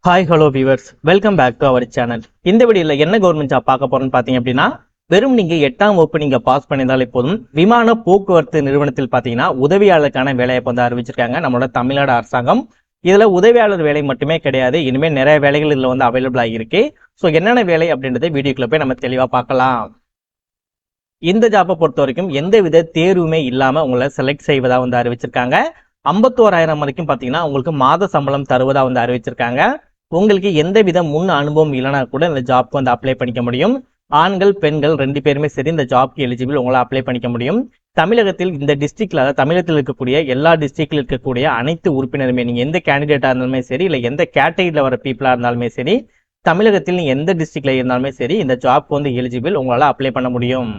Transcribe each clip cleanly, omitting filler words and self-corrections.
Hi hello viewers, welcome back to our channel. இந்த வீடியோல என்ன கவர்மெண்ட் ஜாப் பார்க்க போறோம்னு பார்த்தீங்க அப்படின்னா, வெறும் நீங்க 8ஆம் வகுப்பு நீங்க பாஸ் பண்ணியிருந்தாலே போதும், விமான போக்குவரத்து நிறுவனத்தில் பார்த்தீங்கன்னா உதவியாளருக்கான வேலையை வந்து அறிவிச்சிருக்காங்க நம்மளோட தமிழ்நாடு அரசாங்கம். இதுல உதவியாளர் வேலை மட்டுமே கிடையாது, இனிமேல் நிறைய வேலைகள் இதுல வந்து அவைலபிள் ஆகியிருக்கு. ஸோ என்னென்ன வேலை அப்படின்றத வீடியோக்குள்ள போய் நம்ம தெளிவா பார்க்கலாம். இந்த ஜாப்பை பொறுத்த வரைக்கும் எந்தவித தேர்வுமே இல்லாம உங்களை செலக்ட் செய்வதா வந்து அறிவிச்சிருக்காங்க. 51,000 வரைக்கும் பார்த்தீங்கன்னா உங்களுக்கு மாத சம்பளம் தருவதா வந்து அறிவிச்சிருக்காங்க. உங்களுக்கு எந்தவித முன் அனுபவம் இல்லைனா கூட இந்த ஜாப்க்கு வந்து அப்ளை பண்ணிக்க முடியும். ஆண்கள் பெண்கள் 2 பேருமே சரி இந்த ஜாப்க்கு எலிஜிபிள், உங்களை அப்ளை பண்ணிக்க முடியும். தமிழகத்தில் இந்த டிஸ்ட்ரிக்ட்ல, அதாவது தமிழகத்தில் இருக்கக்கூடிய எல்லா டிஸ்ட்ரிக்ட்ல இருக்கக்கூடிய அனைத்து உறுப்பினருமே, நீங்க எந்த கேண்டிடேட்டா இருந்தாலுமே சரி, இல்லை எந்த கேட்டகரியில வர பீப்புளா இருந்தாலுமே சரி, தமிழகத்தில் நீங்க எந்த டிஸ்ட்ரிக்ட்ல இருந்தாலுமே சரி இந்த ஜாப்க்கு வந்து எலிஜிபிள், உங்களால அப்ளை பண்ண முடியும்.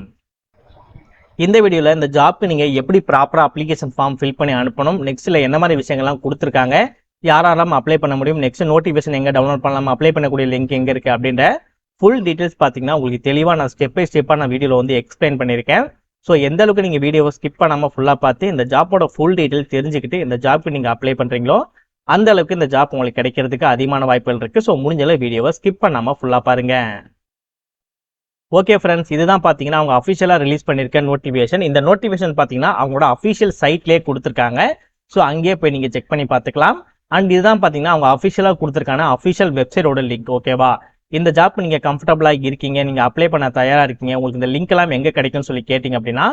இந்த வீடியோல இந்த ஜாப்க்கு நீங்க எப்படி ப்ராப்பரா அப்ளிகேஷன் ஃபார்ம் ஃபில் பண்ணி அனுப்பணும், நெக்ஸ்ட்ல என்ன மாதிரி விஷயங்கள்லாம் கொடுத்துருக்காங்க, யாரெல்லாம் அப்ளை பண்ண முடியும், நெக்ஸ்ட் நோட்டிஃபிகேஷன் எங்க டவுன்லோட் பண்ணலாம், அப்ளை பண்ணக்கூடிய லிங்க் எங்க இருக்கு அப்படின்ற ஃபுல் டீடைல்ஸ் பார்த்தீங்கன்னா உங்களுக்கு தெளிவாக நான் ஸ்டெப் பை ஸ்டெப்பாக நான் வீடியோவில் வந்து எக்ஸ்பிளைன் பண்ணியிருக்கேன். ஸோ எந்த அளவுக்கு நீங்கள் வீடியோவை ஸ்கிப் பண்ணாமல் ஃபுல்லாக பார்த்து இந்த ஜாப்போட ஃபுல் டீடைல்ஸ் தெரிஞ்சுக்கிட்டு இந்த ஜாப்க்கு நீங்கள் அப்ளை பண்ணுறீங்களோ அந்த அளவுக்கு இந்த ஜாப் உங்களுக்கு கிடைக்கிறதுக்கு அதிகமான வாய்ப்புகள் இருக்கு. ஸோ முடிஞ்சளவு வீடியோவை ஸ்கிப் பண்ணாமல் ஃபுல்லாக பாருங்க. ஓகே ஃப்ரெண்ட்ஸ், இதுதான் பார்த்தீங்கன்னா அவங்க அஃபிஷியலாக ரிலீஸ் பண்ணியிருக்க நோட்டிஃபிகேஷன். இந்த நோட்டிஃபிகேஷன் பார்த்தீங்கன்னா அவங்களோட அஃபிஷியல் சைட்லேயே கொடுத்துருக்காங்க. ஸோ அங்கேயே போய் நீங்கள் செக் பண்ணி பார்த்துக்கலாம். அண்ட் இதுதான் பார்த்தீங்கன்னா அவங்க அஃபிஷியலாக கொடுத்துருக்கான அஃபிஷியல் வெப்சைட்டோட லிங்க். ஓகேவா, இந்த ஜாப் நீங்கள் கம்ஃபர்டபுளாக இருக்கீங்க, நீங்கள் அப்ளை பண்ண தயாராக இருக்கீங்க, உங்களுக்கு இந்த லிங்க் எல்லாம் எங்கே கிடைக்கும்னு சொல்லி கேட்டிங்க அப்படின்னா,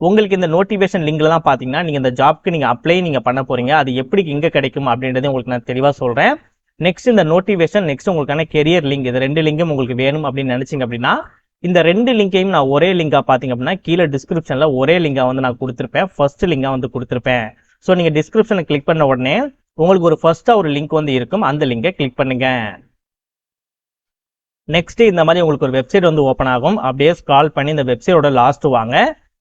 உங்களுக்கு இந்த நோட்டிஃபிகேஷன் லிங்க்ல தான் பார்த்தீங்கன்னா நீங்கள் இந்த ஜாப்க்கு நீங்கள் அப்ளை பண்ண போறீங்க. அது எப்படி எங்கே கிடைக்கும் அப்படின்றத உங்களுக்கு நான் தெளிவாக சொல்கிறேன். நெக்ஸ்ட் இந்த நோட்டிஃபிகேஷன், நெக்ஸ்ட் உங்களுக்கான கெரியர் லிங்க், இது 2 லிங்கும் உங்களுக்கு வேணும் அப்படின்னு நினைச்சிங்க அப்படின்னா இந்த 2 லிங்கையும் நான் ஒரே லிங்கா பார்த்தீங்க அப்படின்னா கீழே டிஸ்கிரிப்ஷன்ல ஒரே லிங்கா வந்து நான் கொடுத்துருப்பேன், ஃபர்ஸ்ட் லிங்கா வந்து கொடுத்துருப்பேன். ஸோ நீங்கள் டிஸ்கிரிப்ஷனை கிளிக் பண்ண உடனே உங்களுக்கு ஒரு ஃபர்ஸ்டா ஒரு லிங்க் வந்து இருக்கும், அந்த லிங்கை கிளிக் பண்ணுங்க. நெக்ஸ்ட் இந்த மாதிரி உங்களுக்கு ஒரு வெப்சைட் வந்து ஓப்பன் ஆகும். அப்படியே ஸ்க்ரால் பண்ணி இந்த வெப்சைட்டோட லாஸ்ட் வாங்க.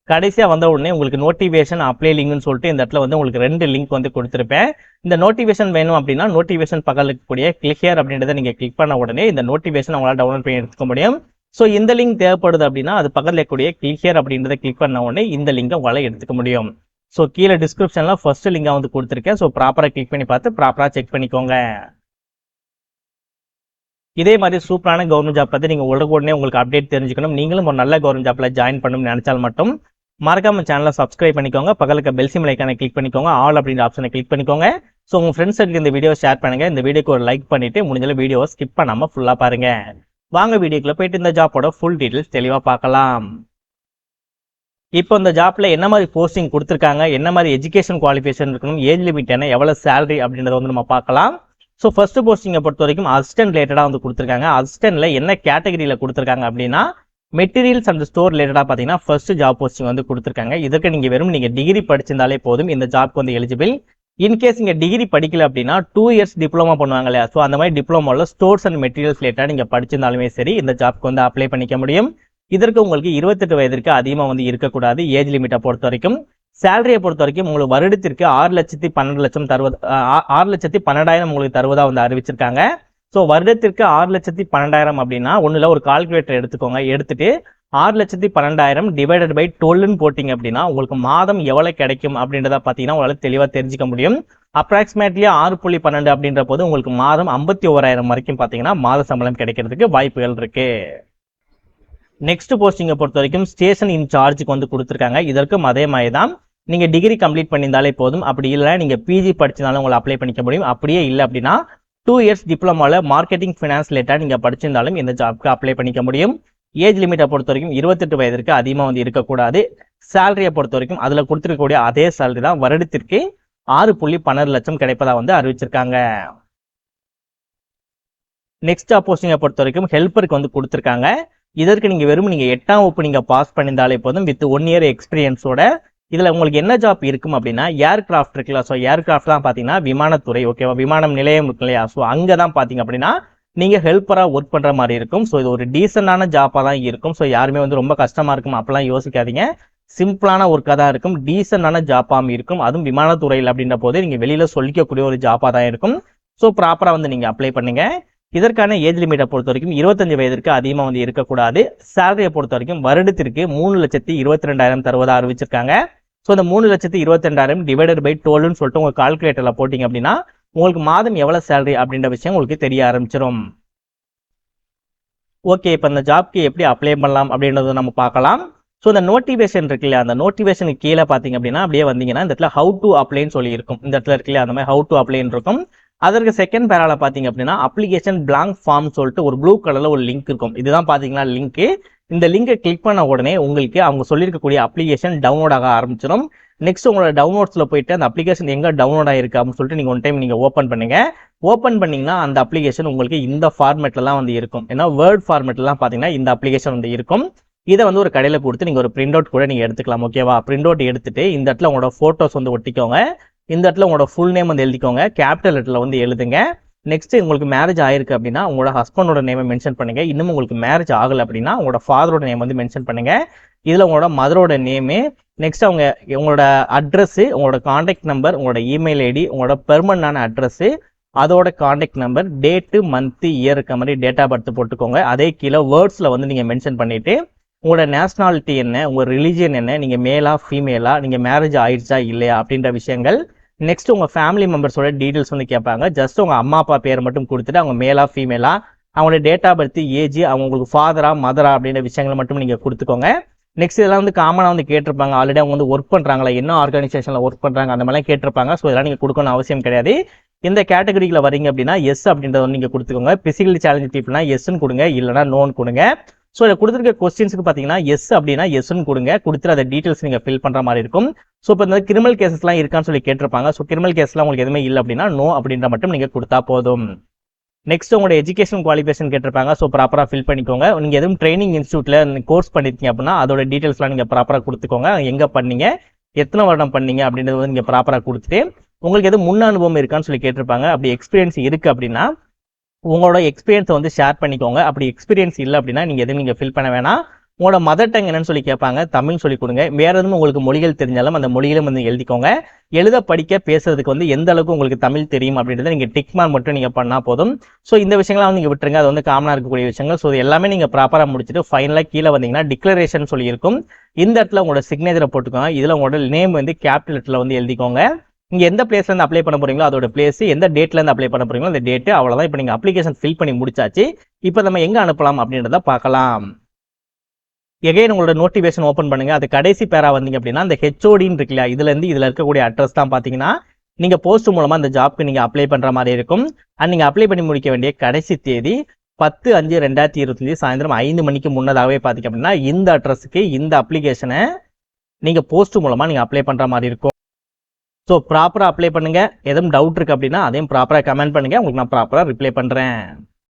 கடைசியா வந்த உடனே உங்களுக்கு நோட்டிஃபிகேஷன் அப்ளை லிங்க்னு சொல்லிட்டு இந்த இடத்துல வந்து உங்களுக்கு 2 லிங்க் வந்து கொடுத்துருப்பேன். இந்த நோட்டிஃபிகேஷன் வேணும் அப்படின்னா நோட்டிஃபிகேஷன் பக்கத்தில் இருக்கக்கூடிய கிளிக் ஹியர் அப்படின்றத நீங்க கிளிக் பண்ண உடனே இந்த நோட்டிஃபிகேஷன் உங்களால் டவுன்லோட் பண்ணி எடுத்துக்க முடியும். ஸோ இந்த லிங்க் தேவைப்படுது அப்படின்னா அது பக்கத்தில் இருக்கக்கூடிய கிளிக் ஹியர் அப்படின்றத கிளிக் பண்ண உடனே இந்த லிங்கை உங்களால் எடுத்துக்க முடியும். ஸோ கீழே டிஸ்கிரிப்ஷன்ல ஃபர்ஸ்ட் லிங்கா வந்து கொடுத்துருக்கேன். ஸோ ப்ராப்பராக கிளிக் பண்ணி பார்த்து ப்ராப்பராக செக் பண்ணிக்கோங்க. இதே மாதிரி சூப்பரான கவர்மெண்ட் ஜாப் பற்றி நீங்கள் உடனே உங்களுக்கு அப்டேட் தெரிஞ்சுக்கணும், நீங்களும் ஒரு நல்ல கவர்மெண்ட் ஜாப்ல ஜாயின் பண்ணணும்னு நினைச்சால் மட்டும் மறக்காம சேனலை சப்ஸ்கிரைப் பண்ணிக்கோங்க, பக்கத்துக்கு பெல் சிம்பிள் ஐகானை கிளிக் பண்ணிக்கோங்க, ஆல் அப்படின்ற ஆப்ஷனை கிளிக் பண்ணிக்கோங்க. ஸோ உங்கள் ஃப்ரெண்ட்ஸுக்கு இந்த வீடியோ ஷேர் பண்ணுங்க, இந்த வீடியோக்கு ஒரு லைக் பண்ணிட்டு முடிஞ்ச வீடியோவை ஸ்கிப் பண்ணாமல் ஃபுல்லாக பாருங்க. வாங்க வீடியோக்குள்ள போயிட்டு இந்த ஜாப்போட ஃபுல் டீடைல்ஸ் தெளிவாக பார்க்கலாம். இப்போ இந்த ஜாப்ல என்ன மாதிரி போஸ்டிங் கொடுத்துருக்காங்க, என்ன மாதிரி எஜுகேஷன் குவாலிஃபிகேஷன் இருக்கணும், ஏஜ் லிமிட் என்ன, எவ்வளவு சேலரி அப்படின்றத வந்து நம்ம பார்க்கலாம். ஸோ ஃபர்ஸ்ட் போஸ்டிங்கை பொறுத்த வரைக்கும் அசிஸ்டன்ட் ரிலேட்டடாக வந்து கொடுத்துருக்காங்க. அசிஸ்டன்ட்ல என்ன கேட்டகரியில் கொடுத்துருக்காங்க அப்படின்னா மெட்டீரியல்ஸ் அண்ட் ஸ்டோர் ரிலேட்டடாக பார்த்தீங்கன்னா ஃபர்ஸ்ட் ஜாப் போஸ்டிங் வந்து கொடுத்துருக்காங்க. இதற்கு நீங்கள் டிகிரி படிச்சிருந்தாலே போதும் இந்த ஜாப்க்கு வந்து எலிஜிபிள். இன்கேஸ் நீங்கள் டிகிரி படிக்கல அப்படின்னா 2 இயர்ஸ் டிப்ளமா பண்ணுவாங்க இல்லையா, ஸோ அந்த மாதிரி டிப்ளமோவில் ஸ்டோர்ஸ் அண்ட் மெட்டீரியல்ஸ் ரிலேட்டடாக நீங்கள் படிச்சிருந்தாலுமே சரி இந்த ஜாப்க்கு வந்து அப்ளை பண்ணிக்க முடியும். இதற்கு உங்களுக்கு 28 வயதிற்கு அதிகமாக வந்து இருக்கக்கூடாது ஏஜ் லிமிட்டை பொறுத்த வரைக்கும். சேலரியை பொறுத்த வரைக்கும் உங்களுக்கு வருடத்திற்கு 6,12,00,000 தருவது, 6,12,000 உங்களுக்கு தருவதா வந்து அறிவிச்சிருக்காங்க. ஸோ வருடத்திற்கு 6,12,000 அப்படின்னா ஒன்றுல ஒரு கால்குலேட்டர் எடுத்துக்கோங்க, எடுத்துட்டு 6,12,000 டிவைடட் பை 12 போட்டிங்க அப்படின்னா உங்களுக்கு மாதம் எவ்வளவு கிடைக்கும் அப்படின்றத பார்த்தீங்கன்னா உங்களால் தெளிவாக தெரிஞ்சுக்க முடியும். அப்ராக்சிமேட்லி 6.12 அப்படின்ற போது உங்களுக்கு மாதம் 51,000 வரைக்கும் பார்த்தீங்கன்னா மாத சம்பளம் கிடைக்கிறதுக்கு வாய்ப்புகள் இருக்கு. நெக்ஸ்ட் போஸ்டிங்கை பொறுத்த வரைக்கும் ஸ்டேஷன் இன்சார்ஜுக்கு வந்து கொடுத்துருக்காங்க. இதற்கும் அதே மாதிரி தான், நீங்க டிகிரி கம்ப்ளீட் பண்ணியிருந்தாலே போதும், அப்படி இல்லை நீங்க பிஜி படிச்சிருந்தாலும் உங்களை அப்ளை பண்ணிக்க முடியும். அப்படியே இல்லை அப்படின்னா 2 இயர்ஸ் டிப்ளமாவில் மார்க்கெட்டிங் ஃபினான்ஸ் ரிலேட்டட் நீங்க படிச்சிருந்தாலும் இந்த ஜாப்க்கு அப்ளை பண்ணிக்க முடியும். ஏஜ் லிமிட்டை பொறுத்த வரைக்கும் 28 வயதிற்கு அதிகமாக வந்து இருக்கக்கூடாது. சேலரியை பொறுத்த வரைக்கும் அதுல கொடுத்துருக்கக்கூடிய அதே சேலரி தான், வருடத்திற்கு 6.12 கிடைப்பதா வந்து அறிவிச்சிருக்காங்க. நெக்ஸ்ட் போஸ்டிங்கை பொறுத்த வரைக்கும் ஹெல்ப்பருக்கு வந்து கொடுத்துருக்காங்க. இதற்கு நீங்க 8ஆம் வகுப்பு நீங்க பாஸ் பண்ணியிருந்தாலே போதும், வித் 1 இயர் எக்ஸ்பீரியன்ஸோட. இதுல உங்களுக்கு என்ன ஜாப் இருக்கும் அப்படின்னா ஏர்கிராஃப்ட் இருக்குல்ல, ஸோ ஏர்கிராஃப்ட் தான் பாத்தீங்கன்னா விமானத்துறை, ஓகேவா, விமானம் நிலையம் இருக்கு இல்லையா, ஸோ அங்கதான் பாத்தீங்க அப்படின்னா நீங்க ஹெல்ப்பரா ஒர்க் பண்ற மாதிரி இருக்கும். ஸோ இது ஒரு டீசென்டான ஜாப்பா தான் இருக்கும். ஸோ யாருமே வந்து ரொம்ப கஷ்டமா இருக்கும் அப்பெல்லாம் யோசிக்காதீங்க, சிம்பிளான ஒர்க்கா தான் இருக்கும், டீசென்டான ஜாப்பாகவும் இருக்கும். அதுவும் விமானத்துறையில் அப்படின்ற போது நீங்க வெளியில சொல்லிக்கக்கூடிய ஒரு ஜாப்பா தான் இருக்கும். ஸோ ப்ராப்பரா வந்து நீங்க அப்ளை பண்ணுங்க. இதற்கான ஏஜ் லிமிட்டை பொறுத்த வரைக்கும் 25 வயதிற்கு அதிகமாக வந்து இருக்கக்கூடாது. சேலரியை பொறுத்த வரைக்கும் வருடத்திற்கு 3,22,000 தருவதா அறிவிச்சிருக்காங்க. ஸோ இந்த 3,22,000 டிவைடட் பை 12 சொல்லிட்டு உங்க கால்குலேட்டர்ல போட்டிங்க அப்படின்னா உங்களுக்கு மாதம் எவ்வளவு சேலரி அப்படின்ற விஷயம் உங்களுக்கு தெரிய ஆரம்பிச்சிடும். ஓகே, இப்போ இந்த ஜாப்க்கு எப்படி அப்ளை பண்ணலாம் அப்படின்றத நம்ம பார்க்கலாம். ஸோ இந்த நோட்டிஃபிகேஷன் இருக்கு இல்லையா, அந்த நோட்டிஃபிகேஷனுக்கு கீழே பார்த்தீங்க அப்படின்னா அப்படியே வந்தீங்கன்னா இந்த இடத்துல ஹவு டு அப்ளைன்னு சொல்லி இருக்கும். இந்த இடத்துல இருக்கு இல்லையா, அந்த மாதிரி ஹவு டு அப்ளைன்னு இருக்கும். அதற்கு செகண்ட் பேரால பார்த்தீங்க அப்படின்னா அப்ளிகேஷன் பிளாங்க் ஃபார்ம் சொல்லிட்டு ஒரு ப்ளூ கலர்ல ஒரு லிங்க் இருக்கும். இதுதான் பார்த்தீங்கன்னா லிங்க். இந்த லிங்கை கிளிக் பண்ண உடனே உங்களுக்கு அவங்க சொல்லியிருக்கக்கூடிய அப்ளிகேஷன் டவுன்லோட் ஆக ஆரம்பிச்சிடும். நெக்ஸ்ட் உங்களோட டவுன்லோட்ஸ்ல போயிட்டு அந்த அப்ளிகேஷன் எங்க டவுன்லோட் ஆயிருக்கு அப்படின்னு சொல்லிட்டு நீங்க ஒன் டைம் நீங்க ஓப்பன் பண்ணுங்க. ஓப்பன் பண்ணீங்கன்னா அந்த அப்ளிகேஷன் உங்களுக்கு இந்த ஃபார்மேட்லாம் வந்து இருக்கும். ஏன்னா வேர்ட் ஃபார்மேட்லாம் பார்த்தீங்கன்னா இந்த அப்ளிகேஷன் வந்து இருக்கும். இதை வந்து ஒரு கடையில் கொடுத்து நீங்கள் ஒரு பிரிண்ட் அவுட் கூட நீங்கள் எடுத்துக்கலாம். ஓகேவா, பிரிண்ட் அவுட் எடுத்துட்டு இந்த இடத்துல உங்களோட ஃபோட்டோஸ் வந்து ஒட்டிக்கோங்க. இந்த இடத்துல உங்களோட ஃபுல் நேம் வந்து எழுதிக்கோங்க, கேபிட்டல் லெட்டரில் வந்து எழுதுங்க. நெக்ஸ்ட் உங்களுக்கு மேரேஜ் ஆயிருக்கு அப்படின்னா உங்களோட ஹஸ்பண்டோட நேமை மென்ஷன் பண்ணுங்க. இன்னும் உங்களுக்கு மேரேஜ் ஆகலை அப்படின்னா உங்களோட ஃபாதரோட நேம் வந்து மென்ஷன் பண்ணுங்க. இதில் உங்களோட மதரோட நேமு, நெக்ஸ்ட் அவங்க உங்களோட அட்ரஸ், உங்களோட கான்டாக்ட் நம்பர், உங்களோட இமெயில் ஐடி, உங்களோட பெர்மனன்டான அட்ரஸ், அதோட contact number, date, month, year இருக்க மாதிரி டேட் ஆஃப் பர்த் போட்டுக்கோங்க. அதே கீழே வேர்ட்ஸில் வந்து நீங்கள் மென்ஷன் பண்ணிட்டு உங்களோட நேஷனாலிட்டி என்ன, உங்கள் ரிலிஜியன் என்ன, நீங்கள் மேலா ஃபீமேலா, நீங்கள் மேரேஜ் ஆயிடுச்சா இல்லையா அப்படின்ற விஷயங்கள். நெக்ஸ்ட் உங்கள் ஃபேமிலி மெம்பர்ஸோட டீட்டெயில்ஸ் வந்து கேட்பாங்க. ஜஸ்ட் உங்கள் அம்மா அப்பா பேர் மட்டும் கொடுத்துட்டு அவங்க மேலா ஃபீமேலா, அவங்களோட டேட் ஆஃப் பர்த், ஏஜ், அவங்களுக்கு ஃபாதரா மதரா அப்படின்ற விஷயங்களை மட்டும் நீங்கள் கொடுத்துக்கோங்க. நெக்ஸ்ட் இதெல்லாம் வந்து காமனாக வந்து கேட்டிருப்பாங்க. ஆல்ரெடி அவங்க வந்து ஒர்க் பண்ணுறாங்களா, என்ன ஆர்கனைசேஷனில் ஒர்க் பண்ணுறாங்க அந்த மாதிரிலாம் கேட்டிருப்பாங்க. ஸோ இதெல்லாம் நீங்கள் கொடுக்கணும் அவசியம் கிடையாது. இந்த கேட்டகரியில் வரீங்க அப்படின்னா எஸ் அப்படின்றத வந்து நீங்கள் கொடுத்துக்கோங்க. பிசிக்கலி சேலஞ்ச் பீப்புள்னா எஸ்ன்னு கொடுங்க, இல்லைனா நோன்னு கொடுங்க. ஸோ இதை கொடுத்துருக்க கொஸ்டின்ஸுக்கு பார்த்தீங்கன்னா எஸ் அப்படின்னா எஸ்ன்னு கொடுங்க. கொடுத்துட்டு அதை டீட்டெயில்ஸ் நீங்கள் ஃபில் பண்ணுற மாதிரி இருக்கும். ஸோ இப்போ இந்த கிரிமினல் கேசஸ்லாம் இருக்கான்னு சொல்லி கேட்டிருப்பாங்க. ஸோ கிரிமினல் கேஸ்லாம் உங்களுக்கு எதுவுமே இல்லை அப்படின்னா நோ அப்படின்ற மட்டும் நீங்கள் கொடுத்தா போதும். நெக்ஸ்ட் உங்களோட எஜுகேஷன் குவாலிஃபிகேஷன் கேட்டிருப்பாங்க. ஸோ ப்ராப்பராக ஃபில் பண்ணிக்கோங்க. நீங்கள் எதுவும் ட்ரைனிங் இன்ஸ்டியூட்டில் கோர்ஸ் பண்ணியிருக்கீங்க அப்படின்னா அதோட டீட்டெயில்ஸ்லாம் நீங்கள் ப்ராப்பராக கொடுத்துக்கோங்க. எங்கே பண்ணீங்க, எத்தனை வருடம் பண்ணீங்க அப்படின்றது வந்து நீங்கள் ப்ராப்பராக கொடுத்துட்டு உங்களுக்கு எதுவும் முன் அனுபவம் இருக்கான்னு சொல்லி கேட்டிருப்பாங்க. அப்படி எக்ஸ்பீரியன்ஸ் இருக்குது அப்படின்னா உங்களோட எக்ஸ்பீரியன்ஸை வந்து ஷேர் பண்ணிக்கோங்க. அப்படி எக்ஸ்பீரியன்ஸ் இல்லை அப்படின்னா நீங்கள் எதுவும் நீங்கள் ஃபில் பண்ண வேணாம். உங்களோட மதர் டங் என்னன்னு சொல்லி கேட்பாங்க, தமிழ் சொல்லி கொடுங்க. வேற எதுவும் உங்களுக்கு மொழிகள் தெரிஞ்சாலும் அந்த மொழியிலும் வந்து எழுதிக்கோங்க. எழுத படிக்க பேசுறதுக்கு வந்து எந்த அளவுக்கு உங்களுக்கு தமிழ் தெரியும் அப்படின்றத நீங்கள் டிக் மார்க் மட்டும் நீங்கள் பண்ணால் போதும். ஸோ இந்த விஷயங்கள்லாம் வந்து நீங்கள் விட்டுருங்க, அது வந்து காமனாக இருக்கக்கூடிய விஷயங்கள். ஸோ எல்லாமே நீங்கள் ப்ராப்பராக முடிச்சுட்டு ஃபைனலாக கீழே வந்தீங்கன்னா டிக்ளரேஷன் சொல்லி இருக்கும். இந்த இடத்துல உங்களோட சிக்னேச்சரை போட்டுக்கோங்க. இதில் உங்களோட நேம் வந்து கேபிட்டல் லெட்டரில் வந்து எழுதிக்கோங்க. நீங்க எந்த பிளேஸ்ல இருந்து அப்ளை பண்ண போறீங்களோ அதோட பிளேஸ், எந்த டேட்ல இருந்து அப்ளை பண்ண போறீங்களோ அந்த டேட், அவ்வளவுதான். இப்போ நீங்க அப்ளிகேஷன் ஃபில் பண்ணி முடிச்சாச்சு. இப்போ நம்ம எங்க அனுப்பலாம் அப்படின்றத பார்க்கலாம். எகைன் உங்களோட நோட்டிஃபிகேஷன் ஓப்பன் பண்ணுங்க. அது கடைசி பேரா வந்தீங்க அப்படின்னா அந்த ஹெச்ஓடின்னு இருக்கு இல்லையா, இதுல இருந்து இதுல இருக்கக்கூடிய அட்ரஸ் தான் பாத்தீங்கன்னா நீங்க போஸ்ட் மூலமா இந்த ஜாப்க்கு நீங்க அப்ளை பண்ற மாதிரி இருக்கும். அண்ட் நீங்க அப்ளை பண்ணி முடிக்க வேண்டிய கடைசி தேதி 10/5/2025 சாயந்தரம் 5 மணிக்கு முன்னதாகவே பாத்தீங்க அப்படின்னா இந்த அட்ரஸுக்கு இந்த அப்ளிகேஷனை நீங்க போஸ்ட் மூலமா நீங்க அப்ளை பண்ற மாதிரி இருக்கும். ஸோ ப்ராப்பராக அப்ளை பண்ணுங்க. எதுவும் டவுட் இருக்கு அப்படின்னா அதையும் ப்ராப்பராக கமெண்ட் பண்ணுங்க, உங்களுக்கு நான் ப்ராப்பராக ரிப்ளை பண்றேன்.